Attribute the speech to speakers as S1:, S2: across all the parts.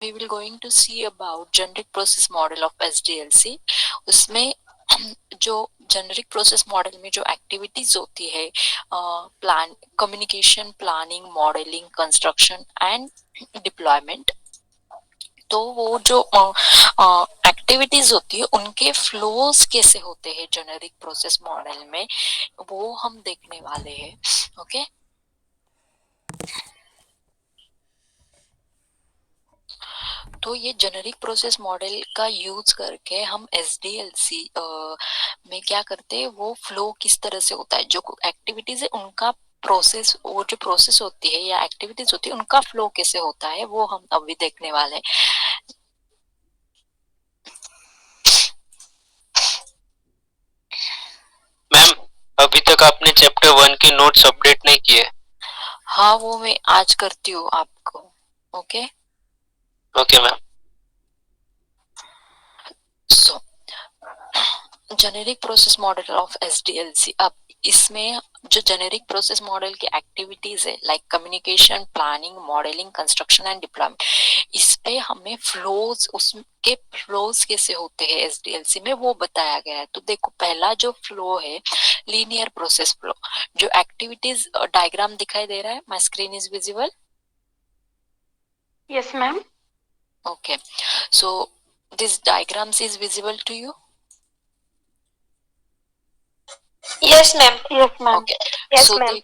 S1: we will going to see about generic process model of SDLC. उसमें जो generic process model में जो activities होती है, plan communication, planning, modelling, construction and deployment, तो वो जो एक्टिविटीज होती है उनके फ्लोज कैसे होते हैं जेनरिक प्रोसेस मॉडल में, वो हम देखने वाले हैं. ओके, तो ये जेनरिक प्रोसेस मॉडल का यूज करके हम एसडीएलसी में क्या करते हैं, वो फ्लो किस तरह से होता है, जो एक्टिविटीज है उनका प्रोसेस, वो जो प्रोसेस होती है या एक्टिविटीज होती है उनका फ्लो कैसे होता है, वो हम अभी देखने वाले हैं.
S2: मैम, अभी तक आपने चैप्टर 1 के नोट्स अपडेट नहीं किए.
S1: हाँ, वो मैं आज करती हूँ आपको. Okay,
S2: okay ma'am.
S1: So generic process model of SDLC. अब इसमें जो जेनेरिक प्रोसेस मॉडल की एक्टिविटीज है, like communication, planning, modelling, construction and deployment, इस पे हमें फ्लोज, उसके फ्लोज कैसे होते हैं एसडीएलसी में, वो बताया गया है. तो देखो, पहला जो फ्लो है लीनियर प्रोसेस फ्लो. जो एक्टिविटीज डायग्राम दिखाई दे रहा है, my screen is visible?
S3: Yes ma'am.
S1: Okay, so this diagrams is visible to you?
S3: Yes ma'am. Yes ma'am.
S1: Okay,
S3: yes
S1: so
S3: ma'am.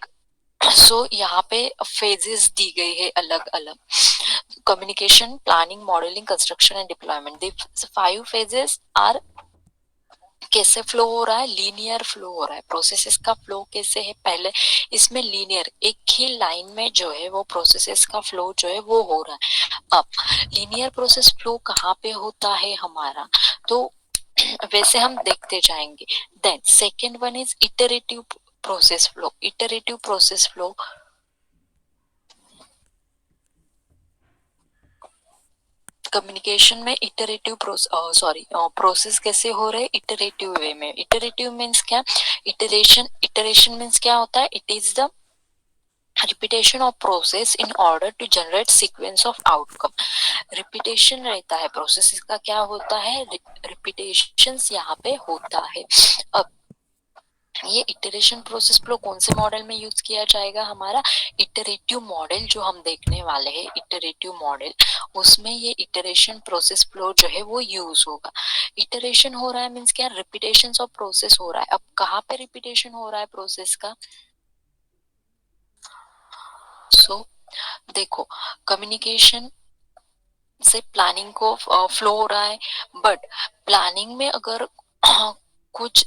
S1: So यहाँ पे फेजेस दी गई है अलग अलग. Communication, planning, modelling, construction and deployment, the 5 phases are कैसे flow हो रहा है, लीनियर फ्लो हो रहा है. प्रोसेसेस का फ्लो कैसे है, पहले इसमें लीनियर एक ही लाइन में जो है वो प्रोसेसेस का फ्लो जो है वो हो रहा है. अब लीनियर प्रोसेस फ्लो कहाँ पे होता है हमारा, तो वैसे हम देखते जाएंगे. Then second one is iterative process flow. Iterative process flow, communication में इटरेटिव प्रोसेस कैसे हो रहे हैं, इटरेटिव वे में. इटरेटिव मीन्स क्या, इटरेशन मीन्स क्या होता है, it is the repetition of process in order to generate sequence of outcome. Repetition रहता है प्रोसेस का, क्या होता है, रिपीटेशन यहाँ पे होता है. अब ये इटरेशन प्रोसेस फ्लो कौन से मॉडल में यूज किया जाएगा, हमारा इटरेटिव मॉडल जो हम देखने वाले हैं, इटरेटिव मॉडल, उसमें ये इटरेशन प्रोसेस फ्लो जो है वो यूज होगा. इटरेशन हो रहा है मींस क्या, रिपीटेशन ऑफ प्रोसेस हो रहा है. अब कहाँ पे रिपीटेशन हो रहा है प्रोसेस का, सो देखो, कम्युनिकेशन से प्लानिंग को फ्लो हो रहा है, बट प्लानिंग में अगर कुछ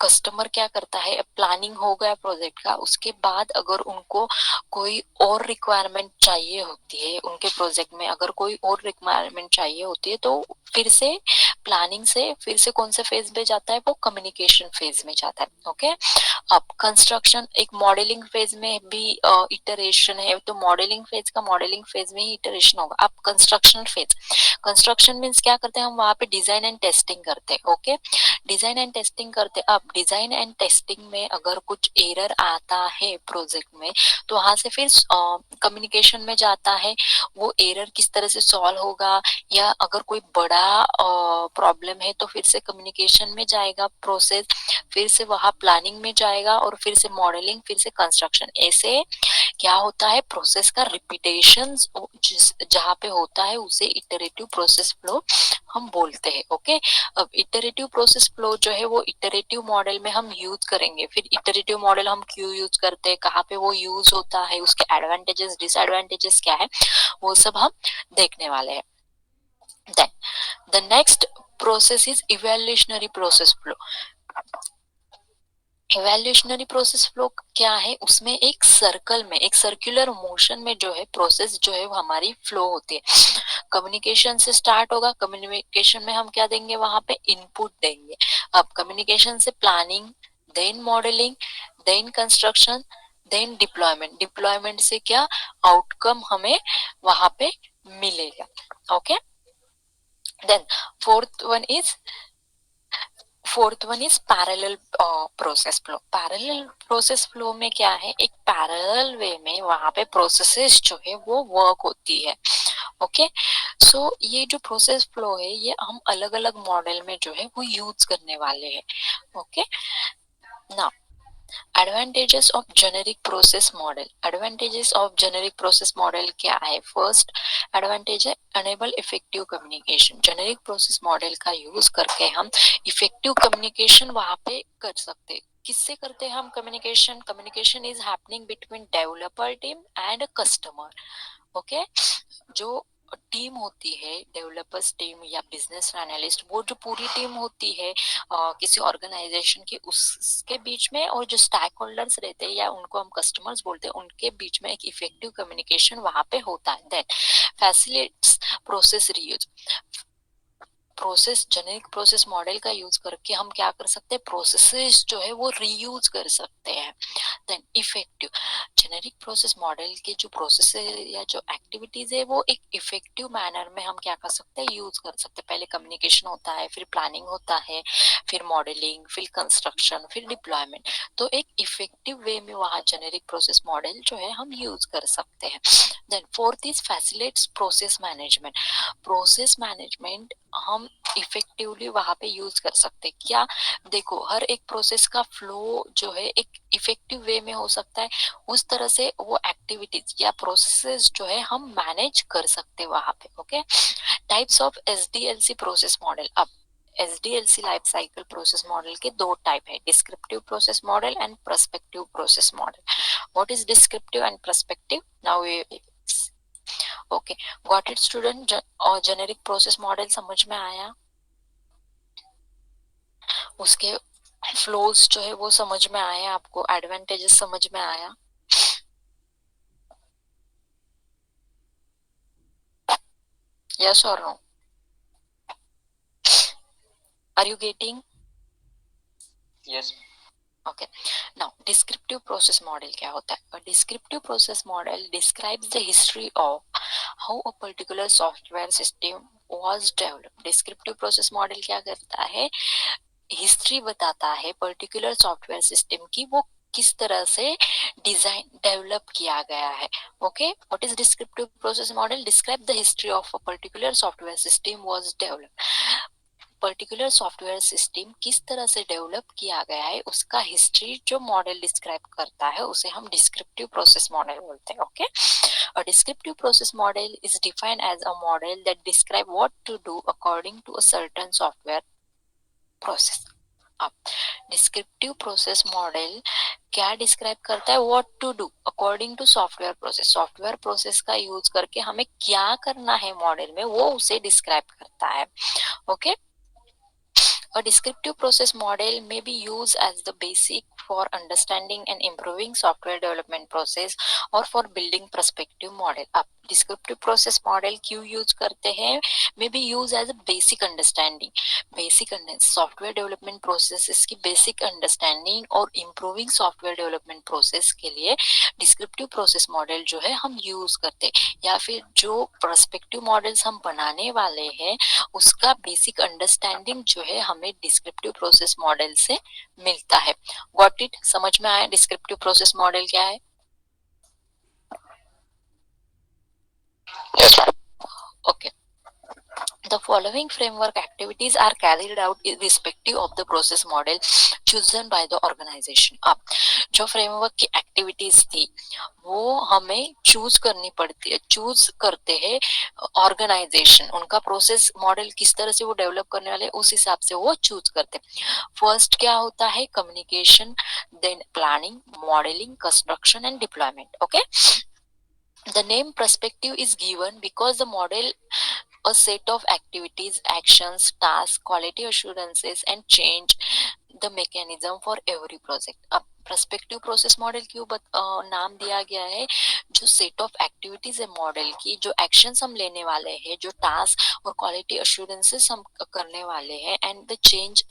S1: कस्टमर क्या करता है, प्लानिंग हो गया प्रोजेक्ट का, उसके बाद अगर उनको कोई और रिक्वायरमेंट चाहिए होती है, उनके प्रोजेक्ट में अगर कोई और रिक्वायरमेंट चाहिए होती है, तो फिर से प्लानिंग से फिर से कौन से फेज में जाता है, वो कम्युनिकेशन फेज में जाता है. ओके, अब कंस्ट्रक्शन एक मॉडलिंग फेज में भी इटरेशन है, तो मॉडलिंग फेज का मॉडलिंग फेज में ही इटरेशन होगा. अब कंस्ट्रक्शन फेज, कंस्ट्रक्शन मीन्स क्या करते हैं हम वहां पे, डिजाइन एंड टेस्टिंग करते हैं. ओके, डिजाइन एंड टेस्टिंग करते. अब डिजाइन एंड टेस्टिंग में अगर कुछ एरर आता है प्रोजेक्ट में, तो वहां से फिर कम्युनिकेशन में जाता है, वो एरर किस तरह से सॉल्व होगा, या अगर कोई बड़ा प्रॉब्लम है तो फिर से कम्युनिकेशन में जाएगा प्रोसेस, फिर से वहां प्लानिंग में जाएगा, और फिर से मॉडलिंग, फिर से कंस्ट्रक्शन. ऐसे क्या होता है, प्रोसेस का रिपीटेशन जहाँ पे होता है उसे इटरेटिव प्रोसेस फ्लो हम बोलते हैं. ओके, अब इटरेटिव प्रोसेस फ्लो जो है वो इटरेटिव मॉडल में हम यूज करेंगे. फिर इटरेटिव मॉडल हम क्यों यूज करते हैं, कहाँ पे वो यूज होता है, उसके एडवांटेजेस डिसएडवांटेजेस क्या है, वो सब हम देखने वाले हैं. Then the next process is evolutionary process flow. Evolutionary process flow क्या है, उसमें एक सर्कल में, एक सर्कुलर मोशन में जो है प्रोसेस जो है वो हमारी फ्लो होती है. कम्युनिकेशन से स्टार्ट होगा, कम्युनिकेशन में हम क्या देंगे, वहां पे इनपुट देंगे. अब कम्युनिकेशन से planning, then modelling, then construction, then deployment. Deployment से क्या आउटकम हमें वहां पे मिलेगा. Okay, then fourth one is fourth one is parallel process flow. Parallel process flow में क्या है, एक पैरेलल वे में वहां पे प्रोसेसेस जो है वो वर्क होती है। ओके, सो ये जो प्रोसेस फ्लो है ये हम अलग अलग मॉडल में जो है वो यूज करने वाले हैं। Okay, now advantages of generic process model. Advantages of generic process model क्या है? फर्स्ट एडवांटेज है enable effective communication. Generic process model का यूज करके हम इफेक्टिव कम्युनिकेशन वहां पे कर सकते हैं। किससे करते हैं हम communication? Communication is happening between developer team and customer. Okay, जो टीम होती है, डेवलपर्स टीम या बिजनेस एनालिस्ट, वो जो पूरी टीम होती है किसी ऑर्गेनाइजेशन की, उसके बीच में, और जो स्टैक होल्डर्स रहते हैं या उनको हम कस्टमर्स बोलते हैं, उनके बीच में एक इफेक्टिव कम्युनिकेशन वहां पे होता है। Then facilitates process reuse. Process generic process model का यूज करके हम क्या कर सकते हैं? प्रोसेसेस जो है वो रीयूज कर सकते हैं। Then effective, generic process model के जो प्रोसेस या जो एक्टिविटीज है वो एक इफेक्टिव मैनर में हम क्या कर सकते हैं? यूज कर सकते हैं। पहले कम्युनिकेशन होता है, फिर प्लानिंग होता है, फिर मॉडलिंग, फिर कंस्ट्रक्शन, फिर डिप्लॉयमेंट। तो एक इफेक्टिव वे में वहां जेनेरिक प्रोसेस मॉडल जो है हम यूज कर सकते हैं। Then fourth is facilitates process management. Process management हम इफेक्टिवली वहां पे यूज कर सकते हैं। क्या? देखो, हर एक प्रोसेस का फ्लो जो है एक इफेक्टिव वे में हो सकता है, उस तरह से वो एक्टिविटीज या प्रोसेसेस जो है हम मैनेज कर सकते हैं वहां पे। Okay, types of SDLC process model. अब SDLC life cycle process model के दो टाइप है, descriptive process model and perspective process model. What is descriptive and perspective? Now okay, got it student? और जेनेरिक प्रोसेस मॉडल समझ में आया, उसके flows जो है वो समझ में आया आपको, एडवांटेजेस समझ में आया? यस और no? Are you getting?
S2: Yes.
S1: Okay, now descriptive process model क्या होता है? A descriptive process model describes the history of how a particular software system was developed. Descriptive process model क्या करता है? हिस्ट्री बताता है पर्टिकुलर सॉफ्टवेयर सिस्टम की, वो किस तरह से डिजाइन डेवलप किया गया है। Okay, what is descriptive process model? Describe the history of a particular software system was developed. Particular software system किस तरह से डेवलप किया गया है उसका हिस्ट्री जो मॉडल डिस्क्राइब करता है उसे हम डिस्क्रिप्टिव प्रोसेस मॉडल बोलते हैं। Okay, a descriptive process model is defined as a model that describe what to do according to a certain software process। अब डिस्क्रिप्टिव प्रोसेस मॉडल क्या डिस्क्राइब करता है? What to do according to software process. Software process का use करके हमें क्या करना है मॉडल में, वो उसे डिस्क्राइब करता है। Okay, a descriptive process model may be used as the basic for understanding and improving software development process or for building perspective model। अब डिस्क्रिप्टिव प्रोसेस मॉडल क्यों यूज करते हैं? May be use as a basic understanding, basic software development process की basic understanding और improving software development process के लिए descriptive process model जो है हम यूज करते हैं। या फिर जो पर्सपेक्टिव मॉडल्स हम बनाने वाले हैं उसका बेसिक अंडरस्टैंडिंग जो है हमें डिस्क्रिप्टिव प्रोसेस मॉडल से मिलता है। Got it? समझ में आया डिस्क्रिप्टिव प्रोसेस मॉडल क्या है?
S2: Yes.
S1: Okay, the following framework activities are carried out irrespective of the process model chosen by the organization। अब जो फ्रेमवर्क की एक्टिविटीज थी वो हमें चूज करनी पड़ती है, चूज करते हैं ऑर्गेनाइजेशन, उनका प्रोसेस मॉडल किस तरह से वो डेवलप करने वाले उस हिसाब से वो चूज करते हैं। फर्स्ट क्या होता है? Communication, then planning, modelling, construction and deployment. Okay, the name perspective is given because the model a set of activities, actions, tasks, quality assurances and change the mechanism for every project। अब perspective process model क्यों नाम दिया गया है? जो set of activities है model की, जो एक्शंस हम लेने वाले हैं, जो टास्क और क्वालिटी अश्योरेंसेस हम करने वाले हैं, and the change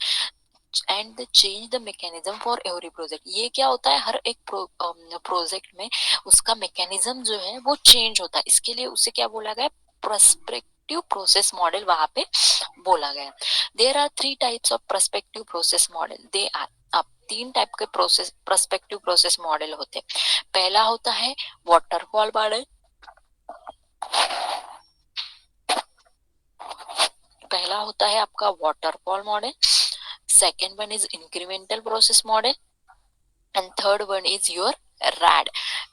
S1: the mechanism for every project. ये क्या होता है? हर एक प्रोजेक्ट में उसका मैकेनिज्म जो है वो चेंज होता है, इसके लिए उसे क्या बोला गया? प्रस्पेक्टिव प्रोसेस मॉडल वहां पे बोला गया। There are 3 types of perspective process model. They are, अब 3 टाइप के प्रोसेस प्रस्पेक्टिव प्रोसेस मॉडल होते हैं। पहला होता है वाटरफॉल मॉडल, पहला होता है आपका waterfall model, second one is incremental process model, and third one is your red,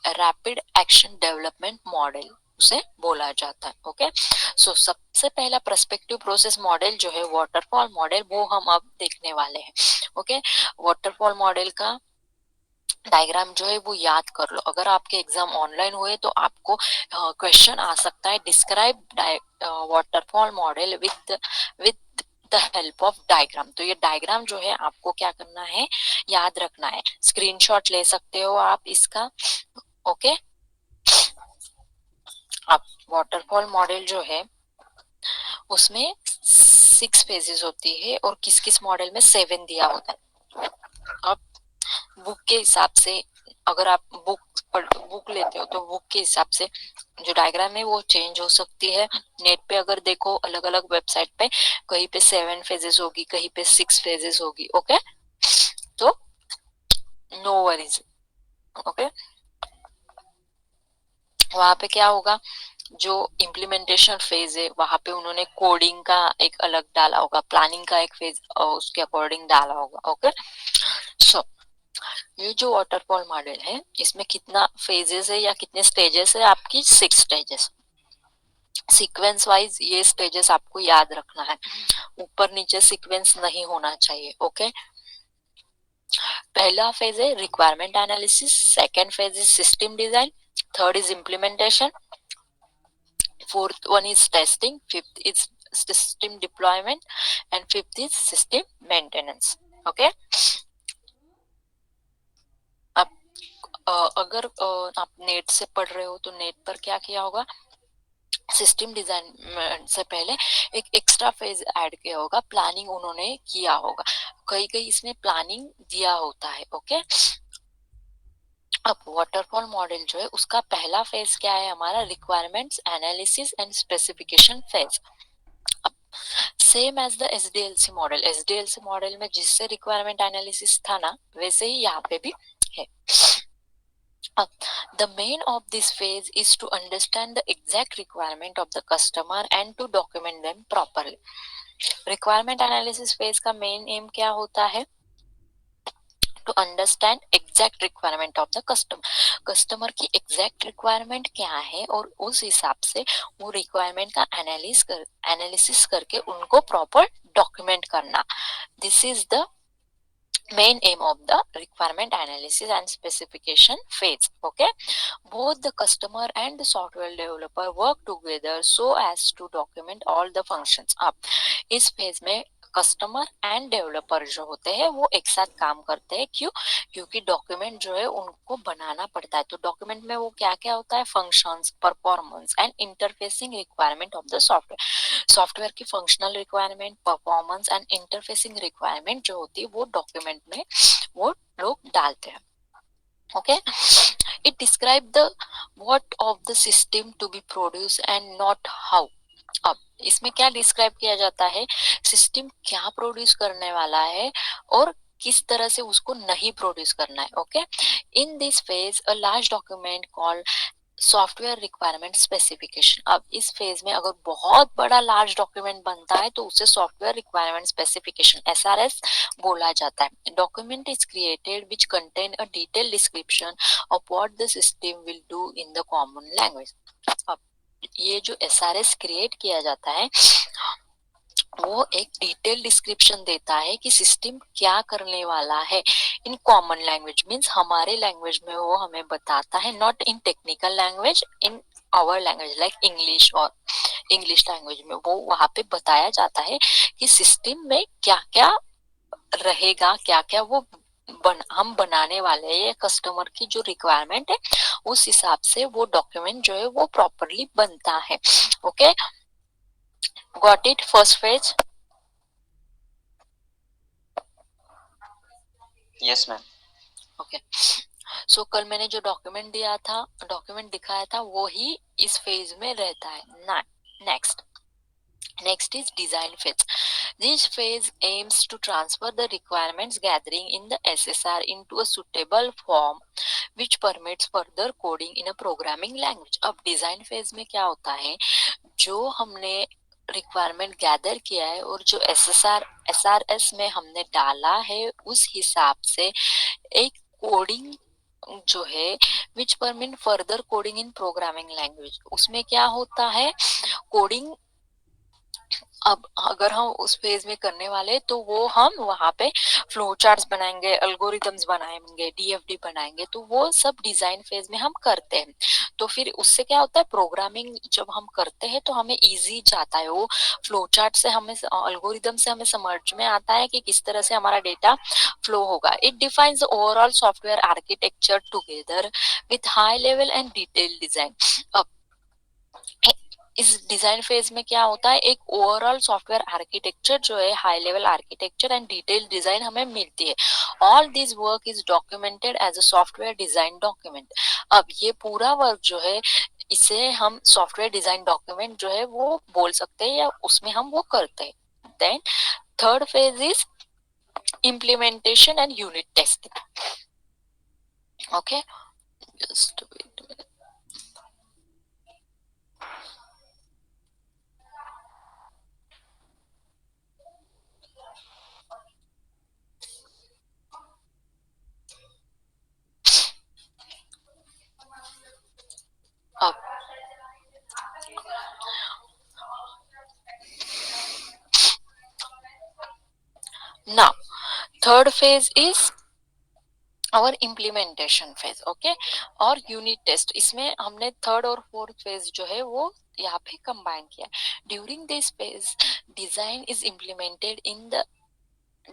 S1: rapid action development model उसे बोला जाता है। ओके, सो सबसे पहला पर्सपेक्टिव प्रोसेस मॉडल जो है वाटरफॉल मॉडल, वो हम अब देखने वाले हैं। ओके, वाटरफॉल मॉडल का डायग्राम जो है वो याद कर लो। अगर आपके एग्जाम ऑनलाइन हुए तो आपको क्वेश्चन आ सकता है, describe waterfall model with the help of diagram. तो ये डायग्राम जो है आपको क्या करना है, याद रखना है। स्क्रीनशॉट ले सकते हो आप इसका। ओके, अब वाटरफॉल मॉडल जो है उसमें 6 फेजेस होती है और किस किस मॉडल में 7 दिया होता है। अब बुक के हिसाब से, अगर आप बुक लेते हो तो बुक के हिसाब से जो डायग्राम है वो चेंज हो सकती है। नेट पे अगर देखो अलग अलग वेबसाइट पे, कहीं पे 7 फेजेस होगी, कहीं पे 6 फेजेस होगी। ओके, तो नो वरीज। ओके, वहां पे क्या होगा, जो इम्प्लीमेंटेशन फेज है वहां पे उन्होंने कोडिंग का एक अलग डाला होगा, प्लानिंग का एक फेज उसके अकॉर्डिंग डाला होगा। ओके, सो ये जो वाटरफॉल मॉडल है इसमें कितना फेजेस है या कितने स्टेजेस है, आपकी 6 स्टेजेस। सीक्वेंस वाइज ये स्टेजेस आपको याद रखना है, ऊपर नीचे सीक्वेंस नहीं होना चाहिए। ओके, पहला फेज है requirement analysis, second phase is system design, third is implementation, fourth one is testing, fifth is system deployment, and fifth is system maintenance. Okay, अब अगर आप नेट से पढ़ रहे हो तो नेट पर क्या किया होगा, सिस्टम डिजाइन से पहले एक एक्स्ट्रा फेज ऐड किया होगा, प्लानिंग उन्होंने किया होगा, कहीं कहीं इसमें प्लानिंग दिया होता है। ओके, अब वाटरफॉल मॉडल जो है उसका पहला फेज क्या है हमारा, requirements analysis and specification phase. Same as the SDLC model, SDLC model में जिससे रिक्वायरमेंट एनालिसिस था ना, वैसे ही यहाँ पे भी है। The main of this phase is to understand the exact requirement of the customer and to document them properly. Requirement analysis phase का main aim क्या होता है, to understand exact requirement of the customer, customer की exact requirement क्या है और उस हिसाब से वो रिक्वायरमेंट का एनालिसिस करके उनको प्रॉपर डॉक्यूमेंट करना। This is the main aim of the requirement analysis and specification phase. Okay, both the customer and the software developer work together so as to document all the functions। अब इस phase में customer end developer जो होते हैं वो एक साथ काम करते हैं। क्यों, क्योंकि डॉक्यूमेंट जो है उनको बनाना पड़ता है। तो डॉक्यूमेंट में वो क्या क्या होता है, functions, performance and interfacing requirement of the software. Software की functional requirement, performance and interfacing requirement जो होती है वो डॉक्यूमेंट में वो लोग डालते हैं। Okay, it describe the what of the system to be produce and not how. अब इसमें क्या डिस्क्राइब किया जाता है, सिस्टम क्या प्रोड्यूस करने वाला है और किस तरह से उसको नहीं प्रोड्यूस करना है। Okay, in this phase a large document called software requirement specification. अब इस फेज में अगर बहुत बड़ा लार्ज डॉक्यूमेंट बनता है तो उसे सॉफ्टवेयर रिक्वायरमेंट स्पेसिफिकेशन एसआरएस बोला जाता है। Document is created which contain a detail description of what the system will do in the common language. अब ये जो एसआरएस क्रिएट किया जाता है वो एक डिटेल डिस्क्रिप्शन देता है कि सिस्टम क्या करने वाला है इन कॉमन लैंग्वेज, मीन्स हमारे लैंग्वेज में वो हमें बताता है, not in technical language, in our language like English और इंग्लिश लैंग्वेज में वो वहां पे बताया जाता है कि सिस्टम में क्या क्या रहेगा, क्या क्या वो हम बनाने वाले हैं। कस्टमर की जो रिक्वायरमेंट है उस हिसाब से वो डॉक्यूमेंट जो है वो प्रॉपरली बनता है। Okay, got it, first phase.
S2: Yes ma'am.
S1: Okay, so कल मैंने जो डॉक्यूमेंट दिया था, डॉक्यूमेंट दिखाया था, वो ही इस फेज में रहता है ना। Next, Next is design phase. This phase aims to transfer the requirements gathering in the SSR into a suitable form which permits further coding in a programming language. अब डिजाइन फेज में क्या होता है, जो हमने रिक्वायरमेंट गैदर किया है और जो SRS में हमने डाला है उस हिसाब से एक कोडिंग जो है which permit further coding in programming language, उसमें क्या होता है कोडिंग। अब अगर हम उस फेज में करने वाले तो वो हम वहां पे फ्लो चार्ट्स बनाएंगे, अल्गोरिदम्स बनाएंगे, डीएफडी बनाएंगे, तो वो सब डिजाइन फेज में हम करते हैं। तो फिर उससे क्या होता है प्रोग्रामिंग जब हम करते हैं तो हमें इजी जाता है, वो फ्लो चार्ट से हमें अल्गोरिदम से हमें समझ में आता है कि किस तरह से हमारा डेटा फ्लो होगा। It defines overall software architecture together with high level and detail design. अब इस डिजाइन फेज में क्या होता है, एक ओवरऑल सॉफ्टवेयर आर्किटेक्चर जो है high level architecture and detail design हमें मिलती है। All this work is documented as a software design document. अब ये पूरा वर्क जो है इसे हम सॉफ्टवेयर डिजाइन डॉक्यूमेंट जो है वो बोल सकते हैं या उसमें हम वो करते हैं। Then third phase is implementation and unit testing. Okay, just wait a minute. अब now third phase is और इम्प्लीमेंटेशन फेज। ओके, और यूनिट टेस्ट, इसमें हमने थर्ड और फोर्थ फेज जो है वो यहाँ पे कंबाइन किया। During this phase design is implemented in the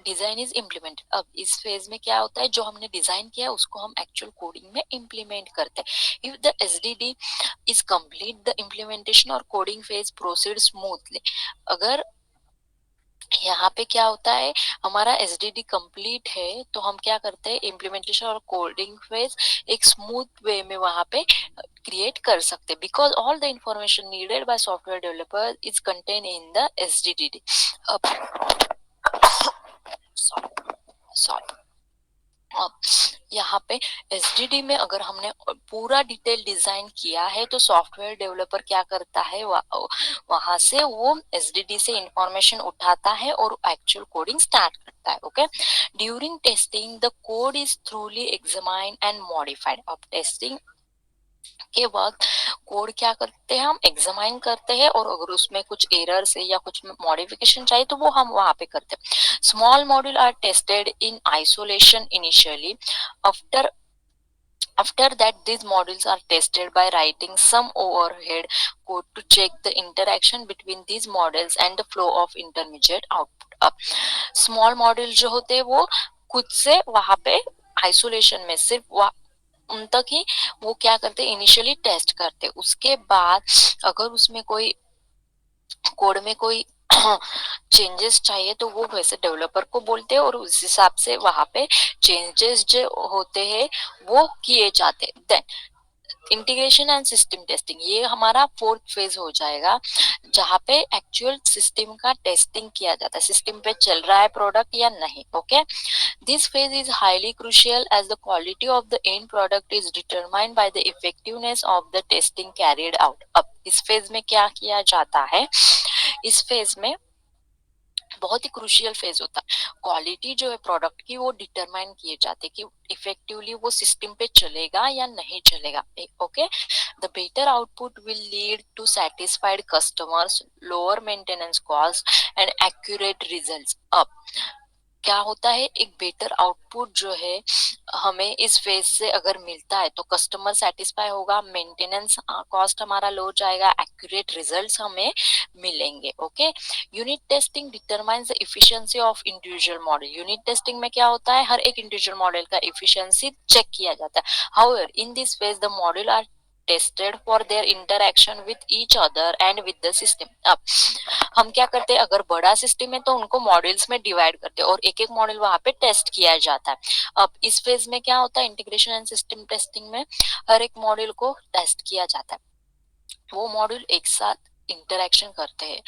S1: design is implemented. अब इस फेज में क्या होता है, जो हमने डिजाइन किया उसको हम एक्चुअल कोडिंग में इम्प्लीमेंट करते हैं। If the SDD is complete the implementation और कोडिंग फेज प्रोसीड स्मूथली। अगर यहाँ पे क्या होता है हमारा एसडीडी कंप्लीट है तो हम क्या करते हैं इम्प्लीमेंटेशन और कोडिंग फेज एक स्मूथ वे में वहां पे क्रिएट कर सकते हैं, because all the information needed bye software developer is contain in the SDD. अब सॉरी, अब यहाँ पे एसडीडी में अगर हमने पूरा डिटेल डिजाइन किया है तो सॉफ्टवेयर डेवलपर क्या करता है वहां से वो एसडीडी से इंफॉर्मेशन उठाता है और एक्चुअल कोडिंग स्टार्ट करता है। Okay, during testing the code is थ्रूली examined and modified. अब टेस्टिंग के वक्त कोड क्या करते हैं हम एग्जामाइन करते हैं और अगर उसमें कुछ एरर्स है या कुछ मॉडिफिकेशन चाहिए तो वो हम वहां पे करते हैं। Small module are tested in isolation initially. After After that, these modules are tested by writing some overhead code to check the interaction between these models and the flow of intermediate output. अब small module जो होते हैं वो खुद से वहां पे isolation में सिर्फ उन तक ही वो क्या करते हैं इनिशियली टेस्ट करते हैं। उसके बाद अगर उसमें कोई कोड में कोई चेंजेस चाहिए तो वो वैसे डेवलपर को बोलते हैं और उस हिसाब से वहां पे चेंजेस जो होते हैं वो किए जाते हैं। Then integration and system testing, ये हमारा फोर्थ फेज हो जाएगा जहाँ पे एक्चुअल सिस्टम का टेस्टिंग किया जाता है, सिस्टम पे चल रहा है प्रोडक्ट या नहीं। Okay, this phase is highly crucial as the quality of the end product is determined by the effectiveness of the testing carried out. अब इस फेज में क्या किया जाता है, इस फेज में बहुत ही क्रूशियल फेज होता है, क्वालिटी जो है प्रोडक्ट की वो डिटरमाइन किए जाते कि इफेक्टिवली वो सिस्टम पे चलेगा या नहीं चलेगा। Okay, the better output will lead to satisfied customers, lower maintenance cost and accurate results. अब क्या होता है एक बेटर आउटपुट जो है हमें इस फेज से अगर मिलता है तो कस्टमर सेटिस्फाई होगा, मेंटेनेंस कॉस्ट हमारा लो जाएगा, एक्यूरेट रिजल्ट्स हमें मिलेंगे। Okay, unit testing determines the efficiency of individual model. Unit testing में क्या होता है हर एक इंडिविजुअल मॉडल का एफिशिएंसी चेक किया जाता है। However in this phase the model are tested for their interaction with each other and with the system. अब हम क्या करते हैं अगर बड़ा सिस्टम है तो उनको मॉड्यूल्स में डिवाइड करते हैं और एक एक मॉड्यूल वहां पे टेस्ट किया जाता है। अब इस फेज में क्या होता है इंटीग्रेशन एंड सिस्टम टेस्टिंग में हर एक मॉड्यूल को टेस्ट किया जाता है, वो मॉड्यूल एक साथ इंटरेक्शन करते हैं,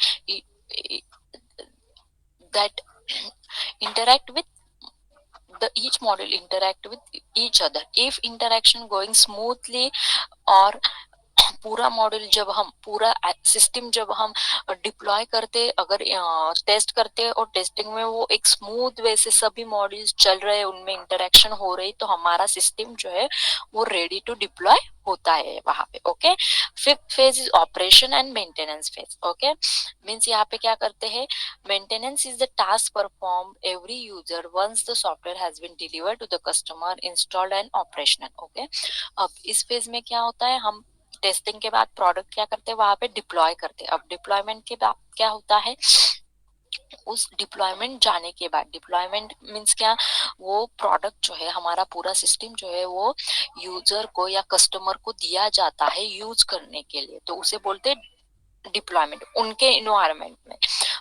S1: that interact with the each model interact with each other. If interaction going smoothly और पूरा मॉडल जब हम पूरा सिस्टम जब हम डिप्लॉय करते, अगर टेस्ट करते और टेस्टिंग में वो एक स्मूथ वे से सभी मॉडल्स चल रहे, उनमें इंटरेक्शन हो रही, तो हमारा सिस्टम जो है वो रेडी टू डिप्लॉय होता है वहां पे। Okay, fifth phase is operation and maintenance phase. Okay, means यहाँ पे क्या करते हैं, maintenance is the task perform every user once the software has been delivered to the customer installed and operational. Okay, अब इस फेज में क्या होता है, हम टेस्टिंग के बाद प्रोडक्ट क्या करते हैं, वहां पे डिप्लॉय करते हैं। अब डिप्लॉयमेंट के बाद क्या होता है, उस डिप्लॉयमेंट जाने के बाद, डिप्लॉयमेंट मीन्स क्या, वो प्रोडक्ट जो है, हमारा पूरा सिस्टम जो है वो यूजर को या कस्टमर को दिया जाता है यूज करने के लिए, तो उसे बोलते हैं डिप्लॉयमेंट। उनके इन्वायरमेंट में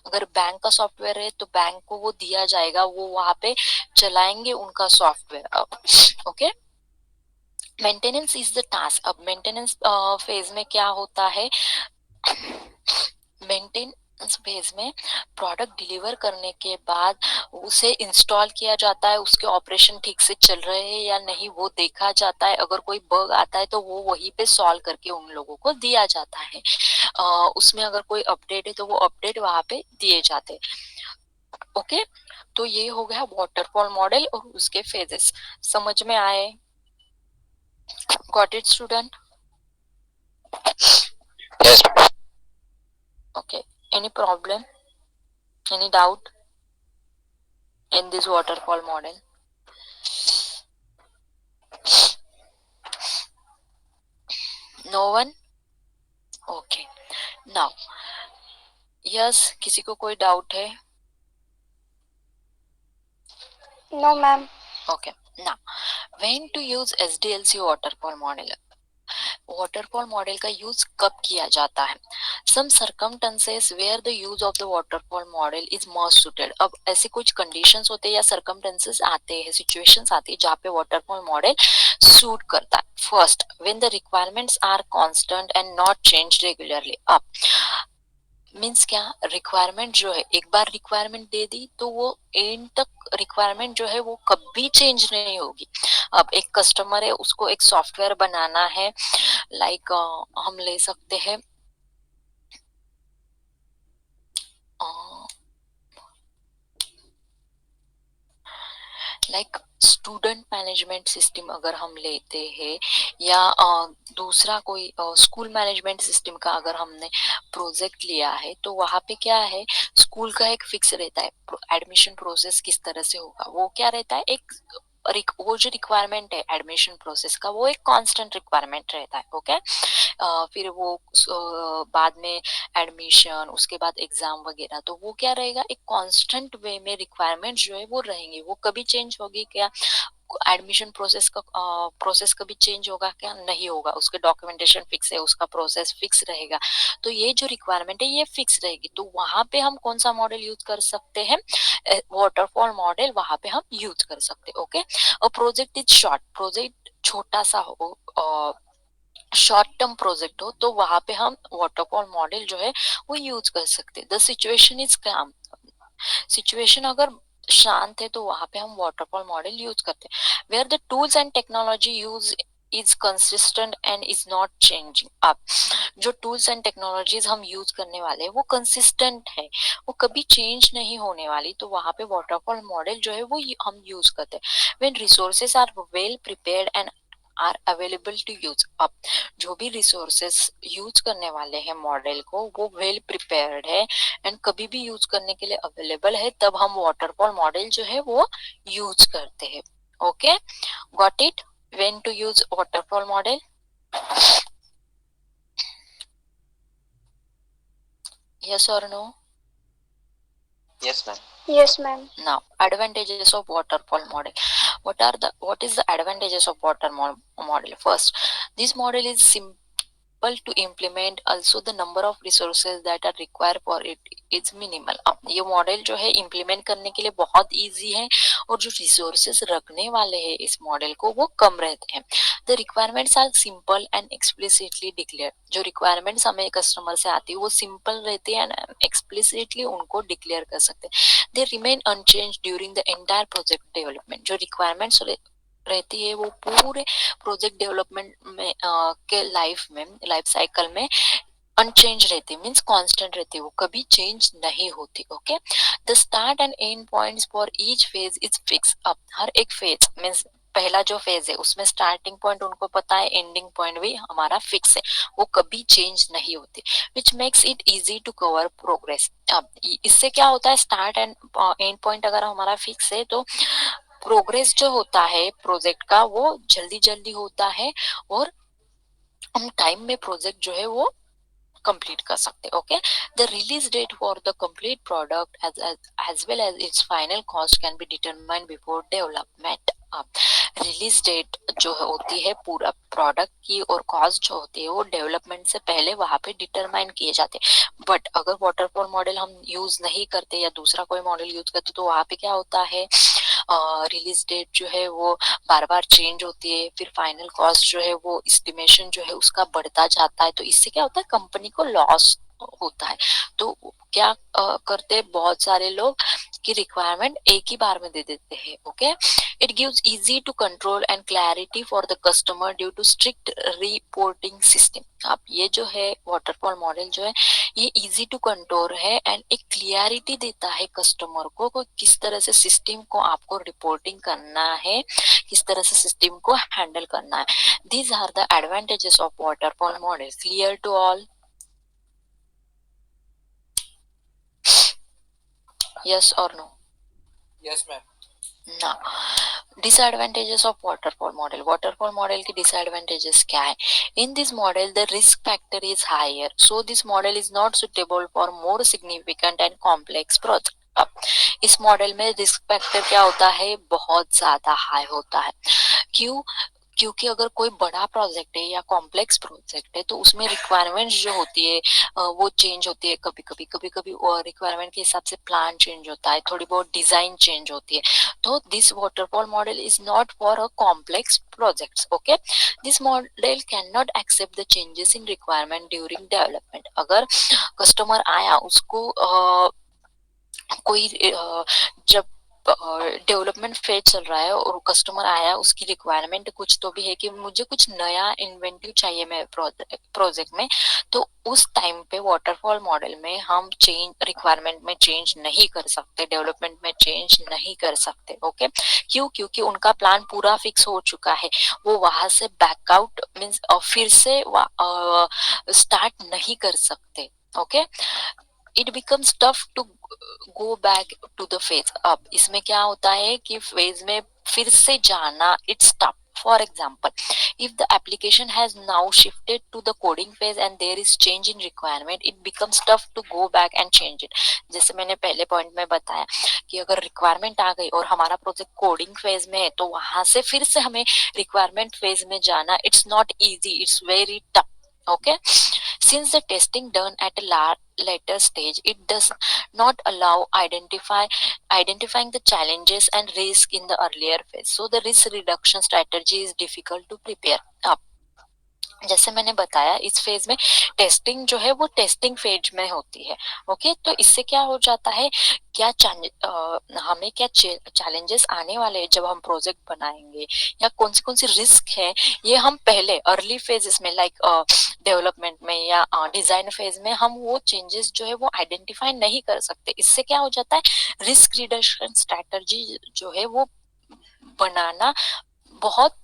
S1: अगर बैंक का सॉफ्टवेयर है तो बैंक को वो दिया जाएगा, वो वहां पे चलाएंगे उनका software. Okay, maintenance is the task. अब मेंटेनेंस फेज में क्या होता है, मेंटेनेंस फेज में प्रोडक्ट डिलीवर करने के बाद उसे इंस्टॉल किया जाता है, उसके ऑपरेशन ठीक से चल रहे हैं या नहीं वो देखा जाता है, अगर कोई बग आता है तो वो वहीं पे सॉल्व करके उन लोगों को दिया जाता है। उसमें अगर कोई अपडेट है तो वो अपडेट वहां पे दिए जाते हैं। ओके, तो ये हो गया वाटरफॉल मॉडल और उसके फेजेस। समझ में आए? Got it student?
S2: Yes.
S1: Okay. Any problem? Any doubt in this waterfall model? No one? Okay. Now, yes, किसी को कोई डाउट है?
S3: No, ma'am.
S1: Okay. Now, when to use SDLC waterfall model? Waterfall model का use कब किया जाता है? Some circumstances where the use of the waterfall model is most suited. अब ऐसे कुछ कंडीशंस होते हैं या सर्कमस्टेंसेस आते हैं, सिचुएशंस आती है जहाँ पे वाटरफॉल मॉडल सूट करता है। First, when the requirements are constant and not change regularly. अब मीन्स क्या, रिक्वायरमेंट जो है, एक बार रिक्वायरमेंट दे दी तो वो एंड तक रिक्वायरमेंट जो है वो कभी चेंज नहीं होगी। अब एक कस्टमर है, उसको एक सॉफ्टवेयर बनाना है, लाइक हम ले सकते हैं लाइक स्टूडेंट मैनेजमेंट सिस्टम अगर हम लेते हैं, या दूसरा कोई स्कूल मैनेजमेंट सिस्टम का अगर हमने प्रोजेक्ट लिया है, तो वहां पे क्या है, स्कूल का एक फिक्स रहता है एडमिशन प्रोसेस किस तरह से होगा, वो क्या रहता है, एक वो जो रिक्वायरमेंट है एडमिशन प्रोसेस का, वो एक कांस्टेंट रिक्वायरमेंट रहता है। ओके, फिर वो बाद में एडमिशन, उसके बाद एग्जाम वगैरह, तो वो क्या रहेगा, एक कांस्टेंट वे में रिक्वायरमेंट जो है वो रहेंगे, वो कभी चेंज होगी क्या? एडमिशन प्रोसेस का प्रोसेस कभी चेंज होगा क्या? नहीं होगा, उसके डॉक्यूमेंटेशन फिक्स है, उसका प्रोसेस फिक्स रहेगा, तो ये जो रिक्वायरमेंट है ये फिक्स रहेगी। तो वहां पे हम कौन सा मॉडल यूज कर सकते हैं? वाटरफॉल मॉडल वहां पे हम यूज कर सकते हैं। ओके, और प्रोजेक्ट इज शॉर्ट, प्रोजेक्ट छोटा सा हो, शॉर्ट टर्म प्रोजेक्ट हो, तो वहां पे हम वाटरफॉल मॉडल जो है वो यूज कर सकते हैं। द सिचुएशन इज काम, सिचुएशन अगर शांत है तो वहां पे हम वाटरफॉल मॉडल यूज करते हैं। Where the tools and technology use is consistent and is not changing. अब जो टूल्स एंड टेक्नोलॉजीज हम यूज करने वाले हैं वो कंसिस्टेंट है, वो कभी चेंज नहीं होने वाली, तो वहां पे वाटरफॉल मॉडल जो है वो हम यूज करते हैं। When resources are well prepared and are available to use. अब जो भी रिसोर्सेस यूज करने वाले हैं मॉडल को, वो वेल प्रिपेयर्ड है एंड कभी भी यूज करने के लिए अवेलेबल है, तब हम वाटरफॉल मॉडल जो है वो यूज करते हैं। Okay, got it? When to use waterfall model? yes or no?
S2: Yes, ma'am.
S3: Yes, ma'am.
S1: Now, advantages of waterfall model. What is the advantages of model? First, this model is simple to implement, also the number of resources that are required for it is minimal. अब ये model जो है implement करने के लिए बहुत easy है और जो resources रखने वाले हैं इस मॉडल को वो कम रहते हैं. The requirements are simple and explicitly declared. जो requirements हमें कस्टमर से आती है वो simple रहती है and explicitly उनको declare कर सकते हैं. They remain unchanged during the entire project development. जो requirements रहती है वो पूरे प्रोजेक्ट डेवलपमेंट में के लाइफ साइकिल में अनचेंज रहती है, मीन्स कांस्टेंट रहती है, वो कभी चेंज नहीं होती. Okay, the start and and points for each phase is fix. अब हर एक फेज मीन्स पहला जो फेज है उसमें स्टार्टिंग पॉइंट उनको पता है, एंडिंग पॉइंट भी हमारा फिक्स है, वो कभी चेंज नहीं होती, which makes it easy to cover progress. अब इससे क्या होता है, स्टार्ट एंड एंड पॉइंट अगर हमारा फिक्स है तो प्रोग्रेस जो होता है प्रोजेक्ट का वो जल्दी जल्दी होता है और हम टाइम में प्रोजेक्ट जो है वो कंप्लीट कर सकते. Okay, the release date for the complete product as well as its final cost can be determined before development. Release date जो होती है पूरा प्रोडक्ट की और कॉस्ट जो होती है वो डेवलपमेंट से पहले वहां पे डिटरमाइन किए जाते हैं. बट अगर वाटरफॉल मॉडल हम यूज नहीं करते या दूसरा कोई मॉडल यूज करते तो वहां पे क्या होता है, रिलीज डेट जो है वो बार बार चेंज होती है, फिर फाइनल कॉस्ट जो है वो एस्टिमेशन जो है उसका बढ़ता जाता है, तो इससे क्या होता है, कंपनी को लॉस होता है. तो क्या करते हैं बहुत सारे लोग की रिक्वायरमेंट एक ही बार में दे देते हैं. Okay, it gives easy to control and clarity for the customer due to strict reporting system. अब ये जो है वाटरफॉल मॉडल जो है ये इजी टू कंट्रोल है एंड एक क्लियरिटी देता है कस्टमर को किस तरह से सिस्टम को आपको रिपोर्टिंग करना है, किस तरह से सिस्टम को हैंडल करना है. These are the advantages of waterfall model. Clear to all? Yes or no?
S4: Yes, ma'am.
S1: Now, disadvantages of waterfall model. Waterfall model की disadvantages क्या है? In this model, the risk factor is higher, so this model is not suitable for more significant and complex project. अब इस model में risk factor क्या होता है, बहुत ज्यादा हाई होता है. क्यों? क्योंकि अगर कोई बड़ा प्रोजेक्ट है या कॉम्प्लेक्स प्रोजेक्ट है तो उसमें रिक्वायरमेंट्स जो होती है वो चेंज होती है, कभी कभी और रिक्वायरमेंट के हिसाब से प्लान चेंज होता है, थोड़ी बहुत डिजाइन चेंज होती है. तो this waterfall model is not for a complex projects. Okay, this model can not accept the changes in requirement during development. अगर कस्टमर आया उसको कोई जब डेवलपमेंट फेज चल रहा है और कस्टमर आया, उसकी रिक्वायरमेंट कुछ तो भी है कि मुझे कुछ नया इन्वेंटिव चाहिए मेरे प्रोजेक्ट में, तो उस टाइम पे वाटरफॉल मॉडल में हम चेंज रिक्वायरमेंट में चेंज नहीं कर सकते, डेवलपमेंट में चेंज नहीं कर सकते. ओके, क्यों? क्योंकि उनका प्लान पूरा फिक्स हो चुका है, वो वहां से बैकआउट मीन्स फिर से स्टार्ट नहीं कर सकते. Okay, it becomes tough to go back to the phase. अब इसमें क्या होता है कि फेज में फिर से जाना it's tough. For example, if the application has now shifted to the coding phase and there is change in requirement, it becomes tough to go back and change it. जैसे मैंने पहले पॉइंट में बताया कि अगर रिक्वायरमेंट आ गई और हमारा प्रोजेक्ट कोडिंग फेज में है तो वहां से फिर से हमें रिक्वायरमेंट फेज में जाना it's not easy, it's very tough. Okay, since the testing done at a later stage, it does not allow identifying the challenges and risk in the earlier phase, so the risk reduction strategy is difficult to prepare. अब जैसे मैंने बताया इस phase में testing जो है वो testing phase में होती है. ओके, तो इससे क्या हो जाता है, क्या हमें क्या चैलेंजेस आने वाले हैं जब हम प्रोजेक्ट बनाएंगे या कौन सी रिस्क है, ये हम पहले अर्ली फेजेस में लाइक डेवलपमेंट में या डिजाइन फेज में हम वो चेंजेस जो है वो आइडेंटिफाई नहीं कर सकते. इससे क्या हो जाता है, रिस्क रिडक्शन स्ट्रैटेजी जो है वो बनाना बहुत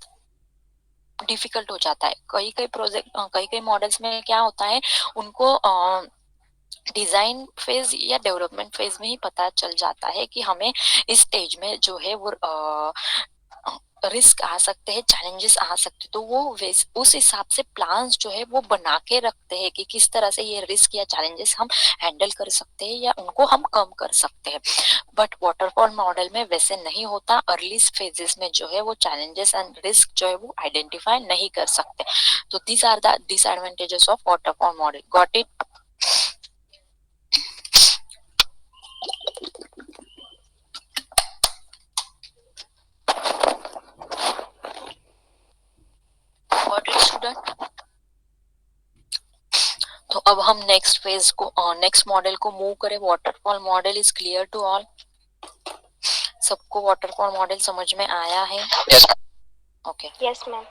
S1: डिफिकल्ट हो जाता है. कई मॉडल्स में क्या होता है, उनको डिजाइन फेज या डेवलपमेंट फेज में ही पता चल जाता है कि हमें इस स्टेज में जो है वो रिस्क आ सकते हैं, चैलेंजेस आ सकते हैं, तो वो उस हिसाब से प्लान्स जो है वो बना के रखते हैं कि किस तरह से ये रिस्क या चैलेंजेस हम हैंडल कर सकते हैं या उनको हम कम कर सकते हैं। बट वाटरफॉल मॉडल में वैसे नहीं होता, अर्ली फेजेस में जो है वो चैलेंजेस एंड रिस्क जो है वो आइडेंटिफाई नहीं कर सकते। तो these are the disadvantages of waterfall model. Got it? Got it student? तो अब हम नेक्स्ट फेज को, नेक्स्ट मॉडल को मूव करें। Waterfall model is clear to all? सबको वाटरफॉल मॉडल समझ में आया है?
S2: यस।
S1: ओके।
S3: Yes, ma'am.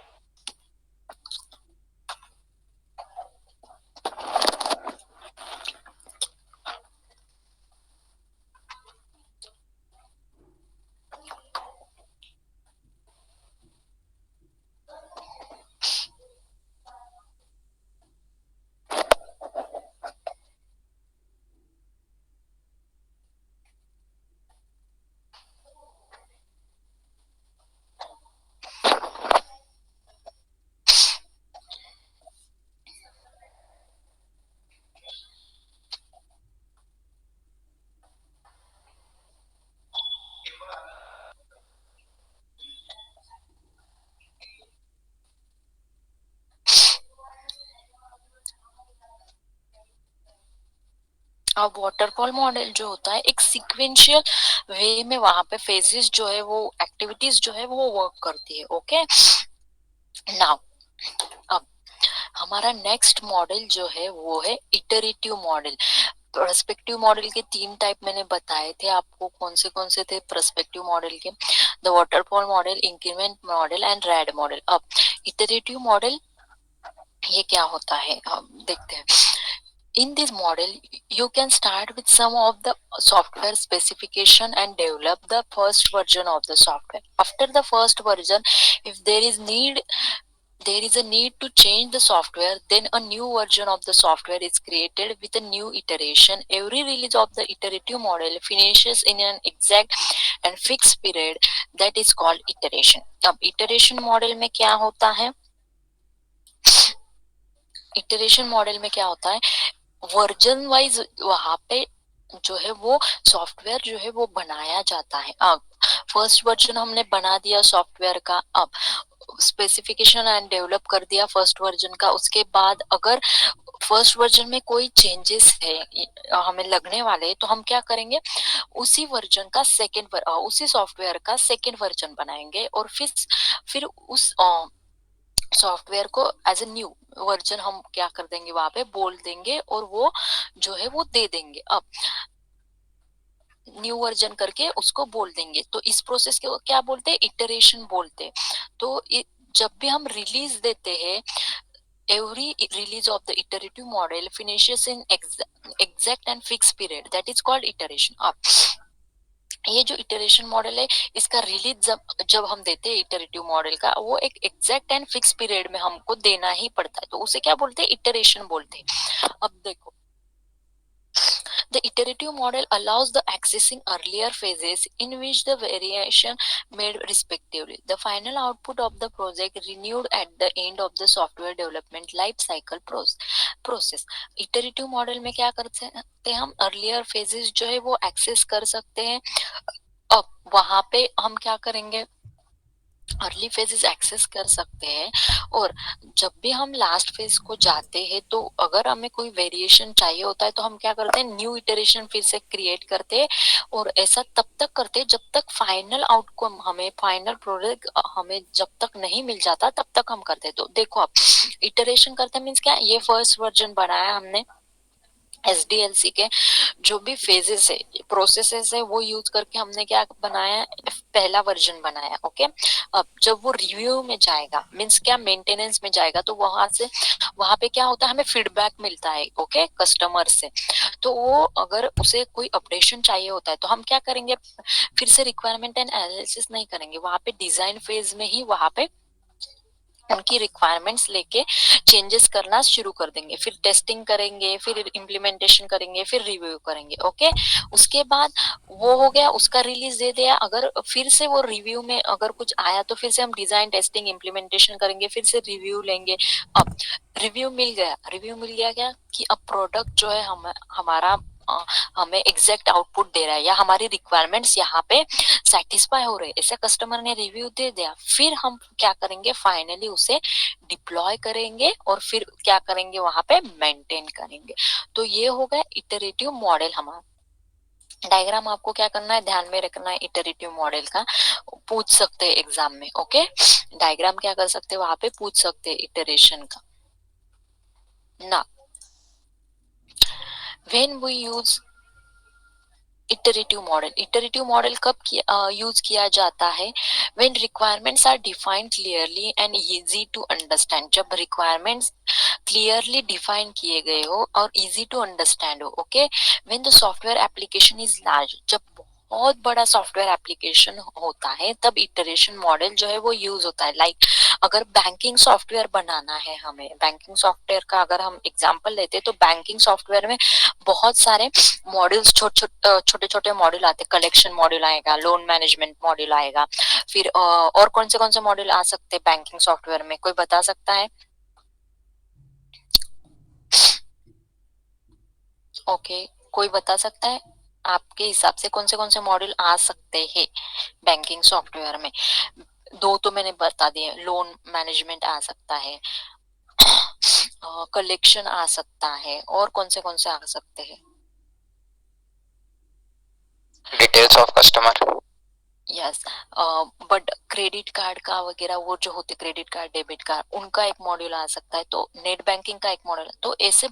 S1: अब वाटरफॉल मॉडल जो होता है एक सीक्वेंशियल वे में, वहां पे फेजेस जो है वो एक्टिविटीज जो है वो वर्क करती है। ओके, नाउ अब हमारा नेक्स्ट मॉडल जो है वो है इटरेटिव मॉडल। पर्सपेक्टिव मॉडल के 3 टाइप मैंने बताए थे आपको, कौन से थे पर्सपेक्टिव मॉडल के? The waterfall model, increment model and red model. अब इटरेटिव मॉडल ये क्या होता है, हम देखते हैं। In this model, you can start with some of the software specification and develop the first version of the software. After the first version, if there is a need to change the software, then a new version of the software is created with a new iteration. Every release of the iterative model finishes in an exact and fixed period that is called iteration. अब iteration model में क्या होता है? Iteration model में क्या होता है, version wise वहां पे जो है वो सॉफ्टवेयर जो है वो बनाया जाता है। अब फर्स्ट वर्जन हमने बना दिया सॉफ्टवेयर का, अब स्पेसिफिकेशन एंड डेवलप कर दिया फर्स्ट वर्जन का। उसके बाद अगर फर्स्ट वर्जन में कोई चेंजेस है हमें लगने वाले, तो हम क्या करेंगे, उसी वर्जन का उसी सॉफ्टवेयर का सेकेंड वर्जन बनाएंगे और फिर उस सॉफ्टवेयर को एज ए न्यू वर्जन हम क्या कर देंगे, वहां पे बोल देंगे और वो जो है वो दे देंगे। अब न्यू वर्जन करके उसको बोल देंगे, तो इस प्रोसेस को क्या बोलते हैं, इटरेशन बोलते हैं। तो जब भी हम रिलीज देते हैं, every release of the iterative model finishes in exact and fixed period, that is called iteration। अब ये जो इटरेशन मॉडल है, इसका रिलीज जब हम देते हैं इटरेटिव मॉडल का, वो एक एग्जैक्ट एंड फिक्स पीरियड में हमको देना ही पड़ता है, तो उसे क्या बोलते हैं, इटरेशन बोलते हैं। अब देखो, the iterative model allows the accessing earlier phases in which the variation made respectively. The final output of the project renewed at the end of the software development life cycle process। iterative model में क्या कर सकते हैं हम, earlier phases जो है वो access कर सकते हैं। अब वहां पे हम क्या करेंगे, अर्ली फेजेस एक्सेस कर सकते हैं, और जब भी हम लास्ट फेज को जाते हैं तो अगर हमें कोई वेरिएशन चाहिए होता है तो हम क्या करते हैं, न्यू इटरेशन फिर से क्रिएट करते हैं, और ऐसा तब तक करते हैं जब तक फाइनल आउटकम हमें, फाइनल प्रोडक्ट हमें जब तक नहीं मिल जाता तब तक हम करते हैं। तो देखो, आप इटरेशन करते मीन्स क्या, ये फर्स्ट वर्जन बनाया हमने SDLC के, जो भी फेजेस है, प्रोसेसेस है, वो यूज करके हमने क्या बनाया, पहला वर्जन बनाया। ओके, अब जब वो रिव्यू में जाएगा, मीन्स क्या, मेंटेनेंस में जाएगा, तो वहां पे क्या होता है, हमें फीडबैक मिलता है ओके कस्टमर से। तो वो अगर उसे कोई अपडेशन चाहिए होता है तो हम क्या करेंगे, फिर से रिक्वायरमेंट एंड एनालिसिस नहीं करेंगे, वहां पे डिजाइन फेज में ही वहां पे उनकी रिक्वायरमेंट्स लेके चेंजेस करना शुरू कर देंगे, फिर टेस्टिंग करेंगे, फिर इम्प्लीमेंटेशन करेंगे, फिर रिव्यू करेंगे। ओके, उसके बाद वो हो गया, उसका रिलीज दे दिया। अगर फिर से वो रिव्यू में अगर कुछ आया तो फिर से हम डिजाइन टेस्टिंग इम्प्लीमेंटेशन करेंगे, फिर से रिव्यू लेंगे। अब रिव्यू मिल गया क्या कि अब प्रोडक्ट जो है हमारा हमें एग्जैक्ट आउटपुट दे रहा है या हमारी रिक्वायरमेंट्स यहाँ पे सेटिस्फाई हो रहे हैं, ऐसे कस्टमर ने रिव्यू दे दिया, फिर हम क्या करेंगे, फाइनली उसे डिप्लॉय करेंगे और फिर क्या करेंगे, वहां पे मेंटेन करेंगे। तो ये हो गया इटरेटिव मॉडल हमारा। डायग्राम आपको क्या करना है, ध्यान में रखना है, इटरेटिव मॉडल का पूछ सकते हैं एग्जाम में। ओके, डायग्राम क्या कर सकते हैं, वहां पे पूछ सकते हैं इटरेशन का ना। When we use iterative model कब यूज किया जाता है, when requirements are defined clearly and easy to understand. जब रिक्वायरमेंट्स क्लियरली डिफाइन किए गए हो और इजी टू अंडरस्टैंड हो। Okay, when the software application is large, जब बहुत बड़ा सॉफ्टवेयर एप्लीकेशन होता है तब इटरेशन मॉडल जो है वो यूज होता है। लाइक अगर बैंकिंग सॉफ्टवेयर बनाना है हमें, बैंकिंग सॉफ्टवेयर का अगर हम एग्जांपल लेते हैं तो बैंकिंग सॉफ्टवेयर में बहुत सारे मॉड्यूल्स, छोटे छोटे मॉड्यूल आते हैं। कलेक्शन मॉड्यूल आएगा, लोन मैनेजमेंट मॉड्यूल आएगा, फिर और कौन से मॉड्यूल आ सकते हैं बैंकिंग सॉफ्टवेयर में, कोई बता सकता है? ओके, कोई बता सकता है आपके हिसाब से कौन से मॉड्यूल आ सकते हैं बैंकिंग सॉफ्टवेयर में? दो तो मैंने बता दिए, लोन मैनेजमेंट आ सकता है, कलेक्शन आ सकता है, और कौन से आ सकते हैं?
S2: Details of customer.
S1: Yes, but credit card का वगैरह वो जो होते, क्रेडिट कार्ड, डेबिट कार्ड, उनका एक मॉड्यूल आ सकता है। तो नेट बैंकिंग का एक मॉड्यूल, तो ऐसे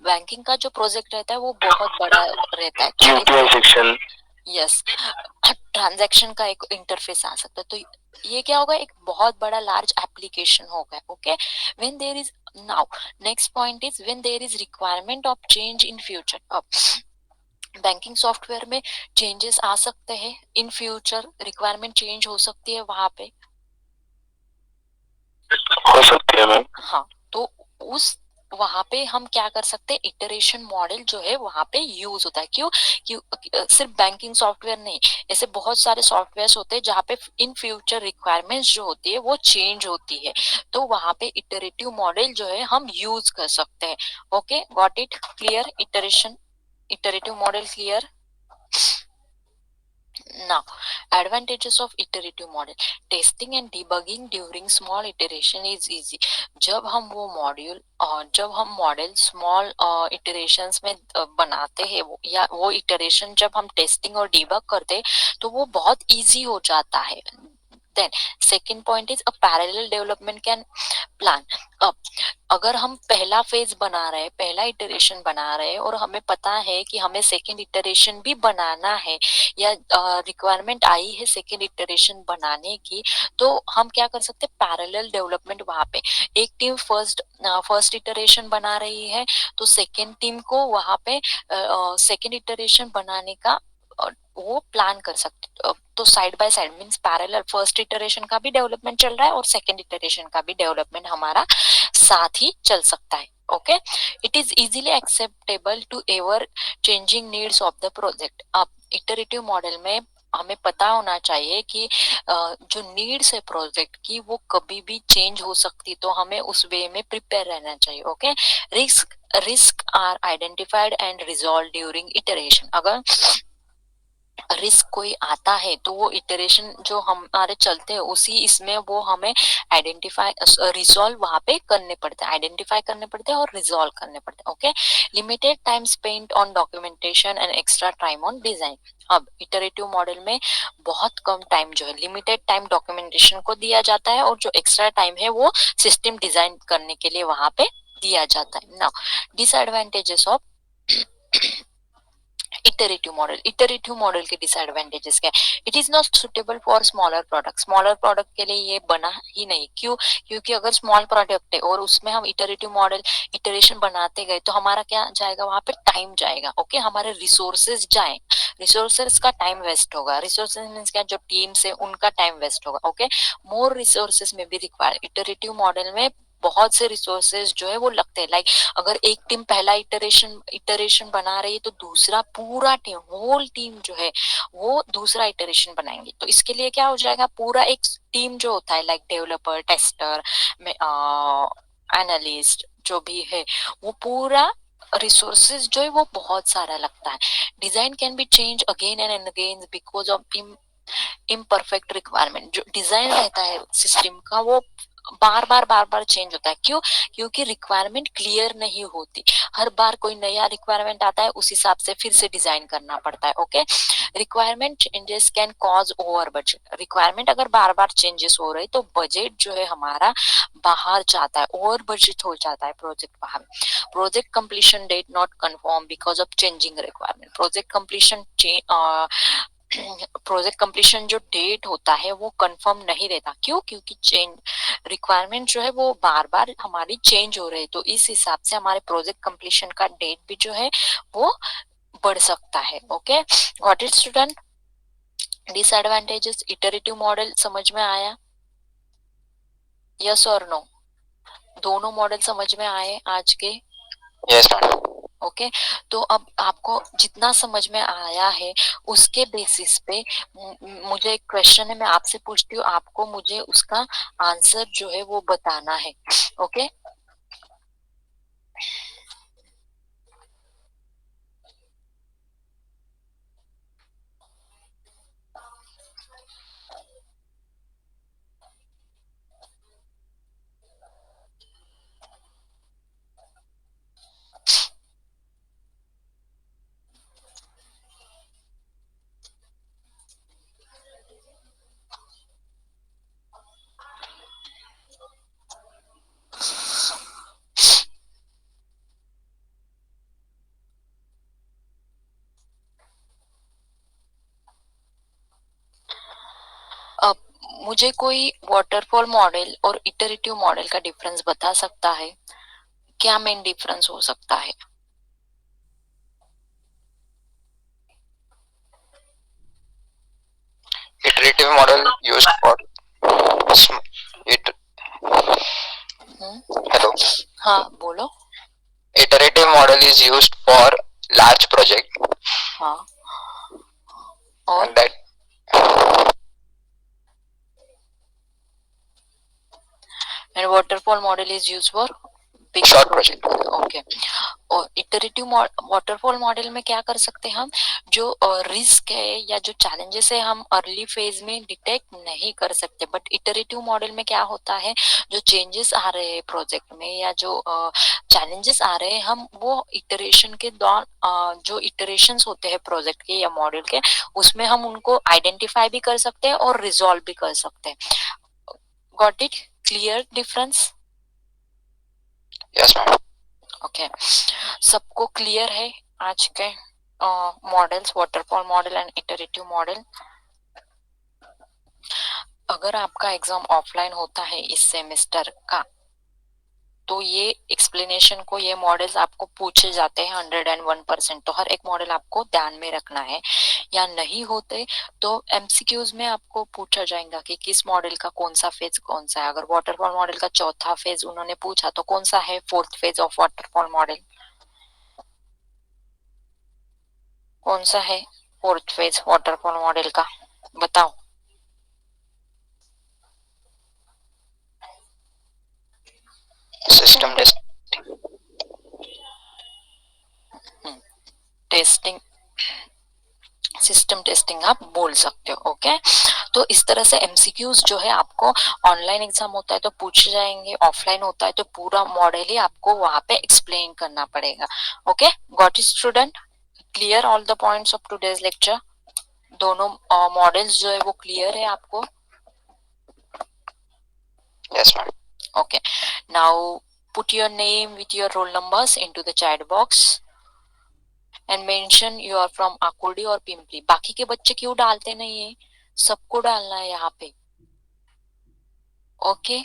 S1: बैंकिंग का जो प्रोजेक्ट रहता है वो बहुत बड़ा रहता है।
S2: UPI section.
S1: यस, ट्रांजैक्शन का एक इंटरफेस आ सकता है। तो ये क्या होगा, एक बहुत बड़ा लार्ज एप्लीकेशन होगा। Okay, when there is, now next point is when there is requirement of change in future. अब बैंकिंग सॉफ्टवेयर में चेंजेस आ सकते हैं इन फ्यूचर, रिक्वायरमेंट चेंज हो सकती है वहां पे,
S2: हो सकती है मैम।
S1: हाँ। तो उस वहां पे हम क्या कर सकते हैं, इटरेशन मॉडल जो है वहां पे यूज होता है। क्यों? क्यों सिर्फ बैंकिंग सॉफ्टवेयर नहीं, ऐसे बहुत सारे सॉफ्टवेयर होते हैं जहाँ पे इन फ्यूचर रिक्वायरमेंट्स जो होती है वो चेंज होती है, तो वहां पे इटरेटिव मॉडल जो है हम यूज कर सकते हैं। Okay, got it? Clear? Iterative model clear? Now, advantages of iterative model. Testing and debugging during small iteration is easy. जब हम मॉडल स्मॉल इटरेशंस में बनाते हैं, या वो इटरेशन जब हम टेस्टिंग और डिबग करते हैं तो वो बहुत इजी हो जाता है। Then second point is a parallel development can plan. अब अगर हम पहला फेज बना रहे हैं, पहला इटरेशन बना रहे हैं और हमें पता है कि हमें सेकंड इटरेशन भी बनाना है, या रिक्वायरमेंट आई है सेकंड इटरेशन बनाने की, तो हम क्या कर सकते हैं, पैरेलल डेवलपमेंट। वहां पे एक टीम फर्स्ट इटरेशन बना रही है तो सेकंड टीम को वहां पे सेकंड इटरेशन बनाने का वो प्लान कर सकते। तो side by side means parallel, first iteration का भी डेवलपमेंट चल रहा है और सेकंड इटरेशन का भी डेवलपमेंट हमारा साथ ही चल सकता है। Okay, it is easily acceptable to ever changing needs of the project. अब इटरेटिव मॉडल में हमें पता होना चाहिए कि जो नीड्स है प्रोजेक्ट की वो कभी भी चेंज हो सकती, तो हमें उस वे में प्रिपेयर रहना चाहिए। Okay, risk are identified and resolve during iteration. अगर रिस्क कोई आता है तो वो इटरेशन जो हमारे चलते हैं उसी इसमें वो हमें आइडेंटिफाई, रिजॉल्व वहां पे करने पड़ते हैं, आइडेंटिफाई करने पड़ते हैं और रिजॉल्व करने पड़ते हैं। Okay, limited time spent on documentation and extra time on design. अब इटरेटिव मॉडल में बहुत कम टाइम जो है, लिमिटेड टाइम डॉक्यूमेंटेशन को दिया जाता है और जो एक्स्ट्रा टाइम है वो सिस्टम डिजाइन करने के लिए वहां पे दिया जाता है। Now disadvantages of iterative model के डिसएडवांटेजेस क्या है? It is not suitable for smaller product के लिए ये बना ही नहीं। क्यों? क्योंकि अगर स्मॉल प्रोडक्ट है और उसमें हम इटरेटिव मॉडल इटरेशन बनाते गए तो हमारा क्या जाएगा, वहां पे टाइम जाएगा। ओके, हमारे रिसोर्सेज रिसोर्सेज का टाइम वेस्ट होगा, रिसोर्सेज मीन्स क्या, जो टीम्स है उनका टाइम वेस्ट होगा। ओके, मोर रिसोर्सेज में भी रिक्वायर, इटरेटिव मॉडल में बहुत से रिसोर्सेज जो है वो लगते हैं। लाइक अगर एक टीम पहला इटरेशन बना रही है तो दूसरा पूरा टीम, होल टीम जो है वो दूसरा इटरेशन बनाएंगे। तो इसके लिए क्या हो जाएगा, पूरा एक टीम जो होता है लाइक डेवलपर, टेस्टर, एनालिस्ट जो भी है, वो पूरा रिसोर्सेज जो है वो बहुत सारा लगता है। Design can be change again and again because of imperfect requirement. जो डिजाइन रहता है सिस्टम का वो बार बार चेंज होता है। क्यों? क्योंकि रिक्वायरमेंट क्लियर नहीं होती। हर बार कोई नया रिक्वायरमेंट आता है, उस हिसाब से फिर से डिजाइन करना पड़ता है। Okay, requirement changes can cause over budget. Requirement अगर बार बार चेंजेस हो रहे तो बजट जो है हमारा बाहर जाता है, ओवर बजट हो जाता है प्रोजेक्ट बाहर। Project completion date not confirm because of changing requirement. Project completion जो डेट होता है वो कंफर्म नहीं रहता। क्यों? क्योंकि चेंज रिक्वायरमेंट जो है वो बार बार हमारी चेंज हो रही है, तो इस हिसाब से हमारे प्रोजेक्ट कंप्लीशन का डेट भी जो है वो बढ़ सकता है। Okay, what is student disadvantages? Iterative model समझ में आया? यस और नो? दोनों मॉडल समझ में आए आज के?
S2: Yes ma'am.
S1: ओके, तो अब आपको जितना समझ में आया है उसके बेसिस पे मुझे एक क्वेश्चन है, मैं आपसे पूछती हूँ, आपको मुझे उसका आंसर जो है वो बताना है। ओके, अब मुझे कोई वाटरफॉल मॉडल और इटरेटिव मॉडल का डिफरेंस बता सकता है? क्या मेन डिफरेंस हो सकता है?
S2: Iterative model used for it. Hello.
S1: हाँ बोलो।
S2: Iterative model is used for large project
S1: हाँ, और
S2: and that
S1: and waterfall model is used for big
S2: short project.
S1: Okay. और इटरेटिव वाटरफॉल मॉडल में क्या कर सकते हैं हम, जो रिस्क है या जो चैलेंजेस है हम अर्ली फेज में डिटेक्ट नहीं कर सकते, बट इटरेटिव मॉडल में क्या होता है, जो चेंजेस आ रहे हैं प्रोजेक्ट में या जो चैलेंजेस आ रहे हैं, हम वो इटरेशन के दौरान जो इटरेशंस होते हैं प्रोजेक्ट के या मॉडल के, उसमें हम उनको आइडेंटिफाई भी कर सकते हैं और रिजॉल्व भी कर सकते हैं। Got it? Clear difference?
S2: Yes ma'am.
S1: Okay, सबको क्लियर है आज के models, waterfall model and iterative model? अगर आपका एग्जाम ऑफलाइन होता है इस सेमेस्टर का, तो ये एक्सप्लेनेशन को, ये मॉडल्स आपको पूछे जाते हैं 101%, तो हर एक मॉडल आपको ध्यान में रखना है। या नहीं होते तो एमसीक्यूज में आपको पूछा जाएगा कि किस मॉडल का कौन सा फेज कौन सा है। अगर वाटरफॉल मॉडल का चौथा फेज उन्होंने पूछा तो कौन सा है fourth phase of waterfall model? कौन सा है फोर्थ फेज वाटरफॉल मॉडल का? बताओ।
S2: System test.
S1: Testing, system testing आप बोल सकते हो। ओके, तो इस तरह से एमसीक्यूज जो है आपको ऑनलाइन एग्जाम होता है तो पूछे जाएंगे, ऑफलाइन होता है तो पूरा मॉडल ही आपको वहां पे एक्सप्लेन करना पड़ेगा। Okay, got it student? Clear all the points of today's lecture? दोनों मॉडल्स जो है वो क्लियर है आपको?
S2: Yes ma'am.
S1: Okay, now put your name with your roll numbers into the chat box and mention you are from Akodi और pimply. बाकी के बच्चे क्यों डालते नहीं है? सबको डालना है यहाँ पे। ओके,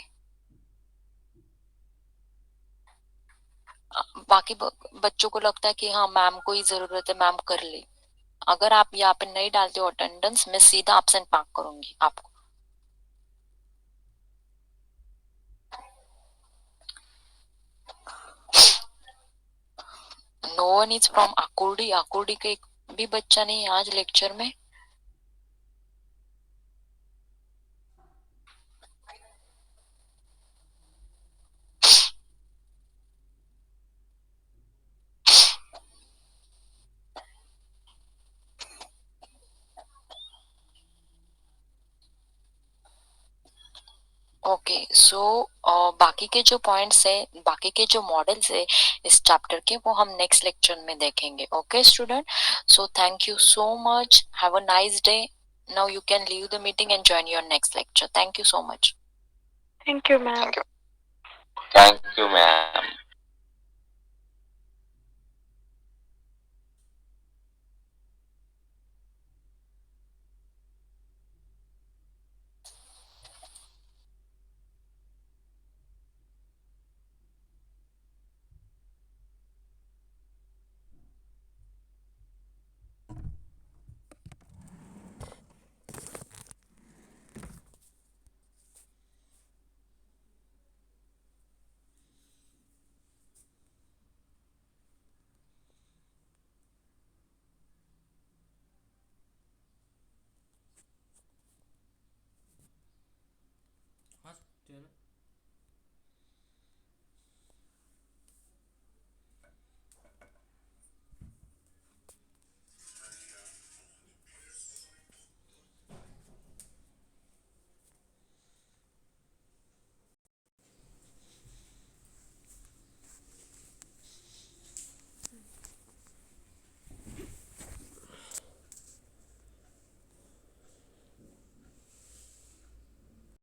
S1: बाकी बच्चों को लगता है कि हाँ मैम को ही जरूरत है, मैम कर ले। अगर आप यहाँ पे नहीं डालते हो अटेंडेंस, मैं सीधा एब्सेंट मार्क करूंगी आपको। No one is from Akurdi. Akurdi का एक भी बच्चा नहीं है आज लेक्चर में। ओके सो बाकी के जो पॉइंट्स है, बाकी के जो मॉडल्स है इस चैप्टर के, वो हम नेक्स्ट लेक्चर में देखेंगे। Okay student, so thank you so much, have a nice day. Now you can leave the meeting and join your next lecture. Thank you so much.
S3: Thank you, ma'am.
S4: Thank you, ma'am.